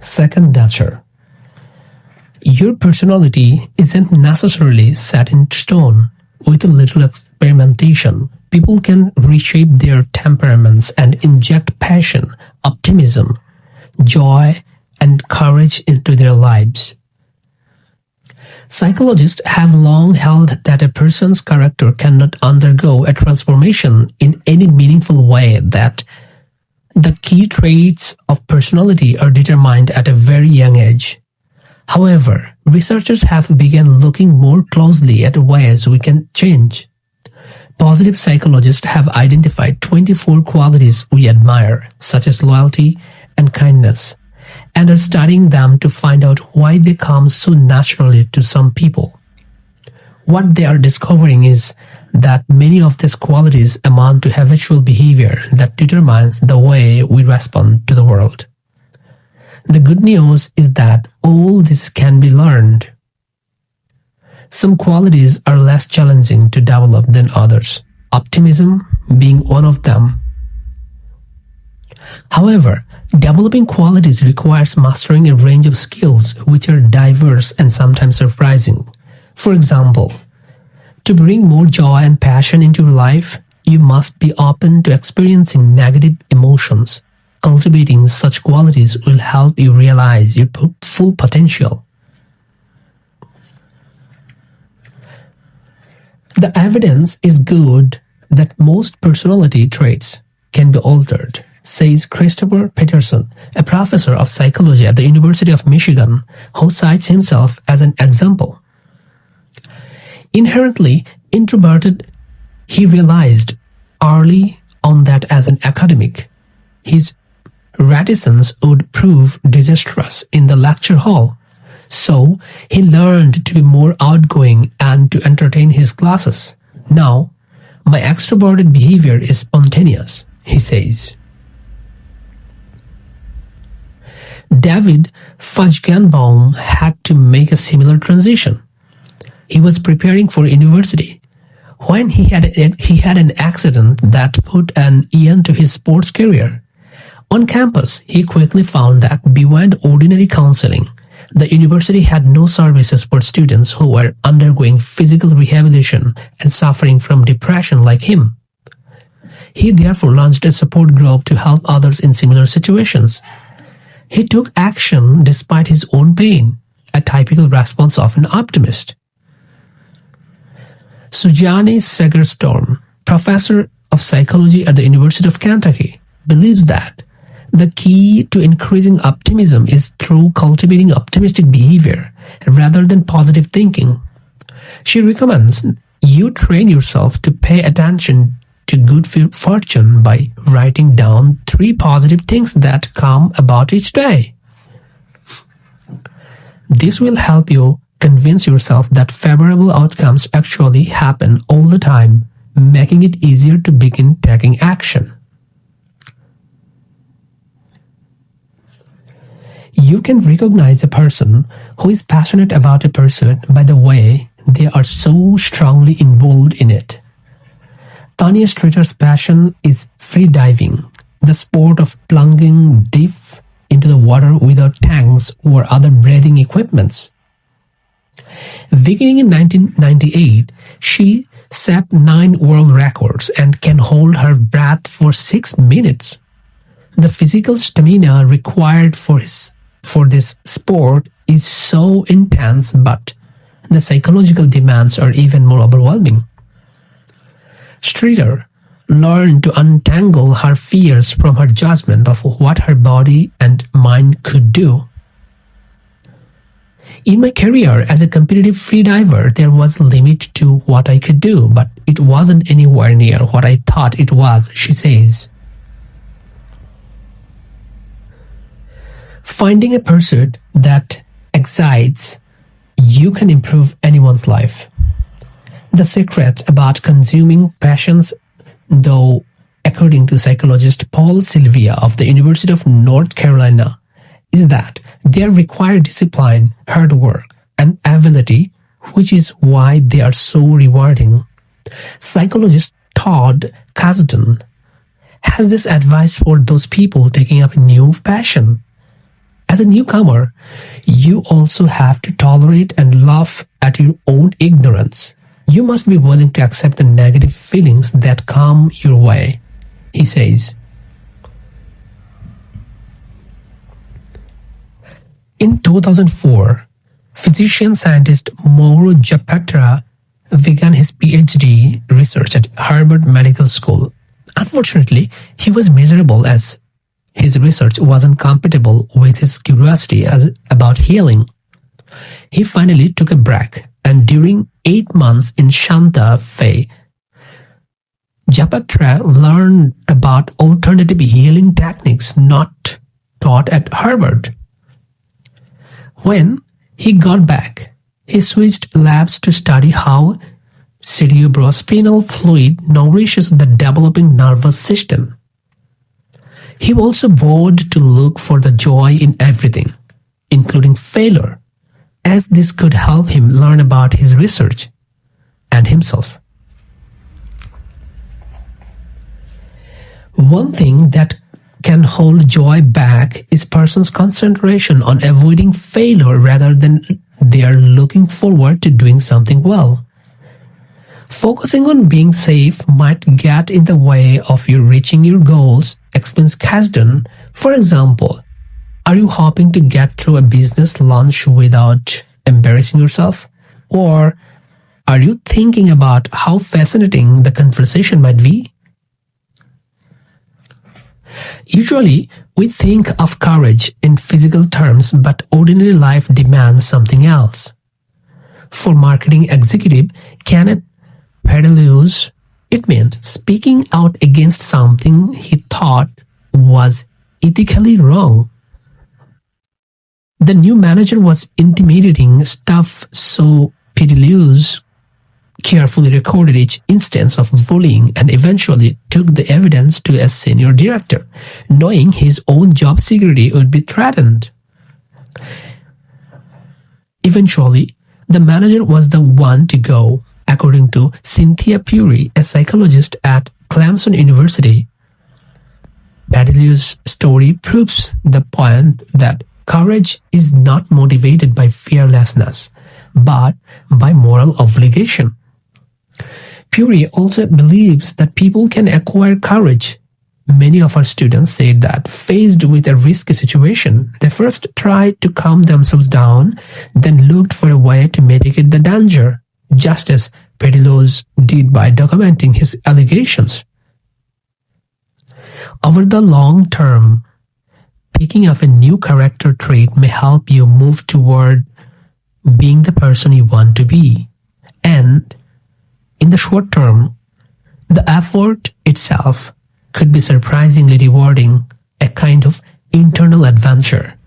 Second nature. Your personality isn't necessarily set in stone. With a little experimentation, people can reshape their temperaments and inject passion, optimism, joy, and courage into their lives. Psychologists have long held that a person's character cannot undergo a transformation in any meaningful way, that the key traits of personality are determined at a very young age. However, researchers have begun looking more closely at ways we can change. Positive psychologists have identified 24 qualities we admire, such as loyalty and kindness, and are studying them to find out why they come so naturally to some people. What they are discovering is that many of these qualities amount to habitual behavior that determines the way we respond to the world. The good news is that all this can be learned. Some qualities are less challenging to develop than others, optimism being one of them. However, developing qualities requires mastering a range of skills which are diverse and sometimes surprising. For example, to bring more joy and passion into your life, you must be open to experiencing negative emotions. Cultivating such qualities will help you realize your full potential. The evidence is good that most personality traits can be altered, says Christopher Peterson, a professor of psychology at the University of Michigan, who cites himself as an example. Inherently introverted, he realized early on that as an academic, his reticence would prove disastrous in the lecture hall. So he learned to be more outgoing and to entertain his classes. Now, my extroverted behavior is spontaneous, he says. David Fajgenbaum had to make a similar transition. He was preparing for university when he had an accident that put an end to his sports career. On campus, he quickly found that beyond ordinary counseling, the university had no services for students who were undergoing physical rehabilitation and suffering from depression like him. He therefore launched a support group to help others in similar situations. He took action despite his own pain, a typical response of an optimist. Sujani Segerstorm, professor of psychology at the University of Kentucky, believes that the key to increasing optimism is through cultivating optimistic behavior rather than positive thinking. She recommends you train yourself to pay attention to good fortune by writing down 3 positive things that come about each day. This will help you convince yourself that favorable outcomes actually happen all the time, making it easier to begin taking action. You can recognize a person who is passionate about a pursuit by the way they are so strongly involved in it. Tanya Streeter's passion is freediving, the sport of plunging deep into the water without tanks or other breathing equipments. Beginning in 1998, she set 9 world records and can hold her breath for 6 minutes. The physical stamina required for this sport is so intense, but the psychological demands are even more overwhelming. Streeter learned to untangle her fears from her judgment of what her body and mind could do. In my career as a competitive freediver, there was a limit to what I could do, but it wasn't anywhere near what I thought it was, she says. Finding a pursuit that excites you can improve anyone's life. The secret about consuming passions, though, according to psychologist Paul Sylvia of the University of North Carolina, is that they require discipline, hard work, and ability, which is why they are so rewarding. Psychologist Todd Kasdan has this advice for those people taking up a new passion. As a newcomer, you also have to tolerate and laugh at your own ignorance. You must be willing to accept the negative feelings that come your way, he says. In 2004, physician-scientist Mauro Zapata began his PhD research at Harvard Medical School. Unfortunately, he was miserable as his research wasn't compatible with his curiosity about healing. He finally took a break, and during 8 months in Santa Fe, Zapata learned about alternative healing techniques not taught at Harvard. When he got back, he switched labs to study how cerebrospinal fluid nourishes the developing nervous system. He also vowed to look for the joy in everything, including failure, as this could help him learn about his research and himself. One thing that can hold joy back is person's concentration on avoiding failure rather than they are looking forward to doing something well. Focusing on being safe might get in the way of you reaching your goals, explains Kasdan. For example, are you hoping to get through a business lunch without embarrassing yourself? Or are you thinking about how fascinating the conversation might be? Usually, we think of courage in physical terms, but ordinary life demands something else. For marketing executive Kenneth Pedalius, it meant speaking out against something he thought was ethically wrong. The new manager was intimidating stuff, so Pedalius carefully recorded each instance of bullying and eventually took the evidence to a senior director, knowing his own job security would be threatened. Eventually, the manager was the one to go, according to Cynthia Puri, a psychologist at Clemson University. Pedalius' story proves the point that courage is not motivated by fearlessness, but by moral obligation. Puri also believes that people can acquire courage. Many of our students said that, faced with a risky situation, they first tried to calm themselves down, then looked for a way to mitigate the danger, just as Pedalius did by documenting his allegations. Over the long term, picking up a new character trait may help you move toward being the person you want to be. And in the short term, the effort itself could be surprisingly rewarding, a kind of internal adventure.